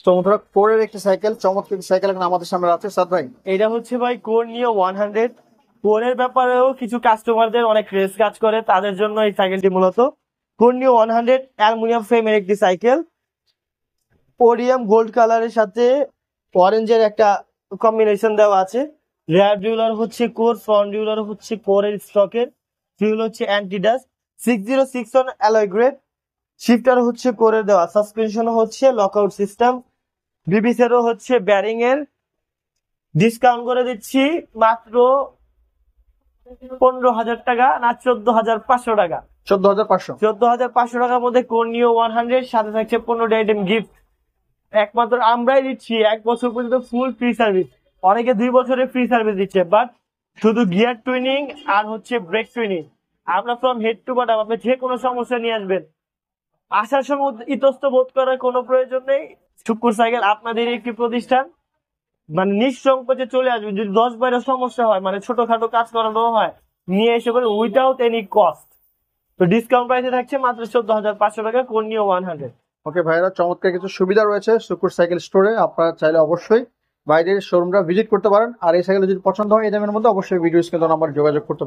তো বন্ধুরা, কোরের একটি সাইকেল, চমৎকার একটি সাইকেল এখন আমাদের সামনে আছে সাদ ভাই। এটা হচ্ছে ভাই কোর নিও 100। কোরের ব্যাপারেও কিছু কাস্টমারদের অনেক ক্রেজ কাজ করে, তাদের জন্য এই সাইকেলটি মূলত। কোর নিও 100 অ্যালুমিনিয়াম ফ্রেমের একটি সাইকেল, ওরিয়াম গোল্ড কালারের সাথে অরেঞ্জের একটা কম্বিনেশন দেওয়া আছে। রেয়ার ডিউলার হচ্ছে কোর, ফ্রন্ট ডিউলার হচ্ছে কোরের স্টকের, ফিউল হচ্ছে অ্যান্টিডাস, 6061 অ্যালয় গ্রেড। শিফটার হচ্ছে কোরের দেওয়া, সাসপেনশন হচ্ছে লকআউট সিস্টেম, বিবিসেরও হচ্ছে ব্যারিং এর। ডিসকাউন্ট করে দিচ্ছি মাত্র 15,000 টাকা, না 14,500 টাকা। 14,500। 14,500 টাকার মধ্যে কোর্নিও 100 সাথে থাকছে 15টা আইটেম গিফট। একমাত্র আমরাই দিচ্ছি 1 বছর পর্যন্ত ফুল ফ্রি সার্ভিস। অনেকে 2 বছরের ফ্রি সার্ভিস দিচ্ছে, বাট শুধু গিয়ার টুইনিং আর হচ্ছে ব্রেক টুইনিং। আমরা ফ্রম হেড টু বটম, আপনি যে কোনো সমস্যা নিয়ে আসবেন, আসার সময় ইতস্ত বোধ করার কোনো প্রয়োজন নেই। শুক্কুর সাইকেল আপনাদের একটি প্রতিষ্ঠান, মানে নিঃসংকোচে চলে আসবে। যদি 10-12 সমস্যা হয়, মানে ছোটখাটো কাজ করানো হয়, নিয়ে এসে করে উইদাউট এনি কস্ট। তো ডিসকাউন্ট প্রাইসে থাকছে মাত্র 14,500 টাকা কোর্নিও 100। ওকে ভাইরা, চমৎকার কিছু সুবিধা রয়েছে শুকুর সাইকেল স্টোরে। আপনারা চাইলে অবশ্যই বাইরের শোরুমটা ভিজিট করতে পারেন। আর এই সাইকেল যদি পছন্দ হয় এই দামের মধ্যে, অবশ্যই ভিডিও স্ক্রিনে নাম্বার যোগাযোগ করতে পারেন।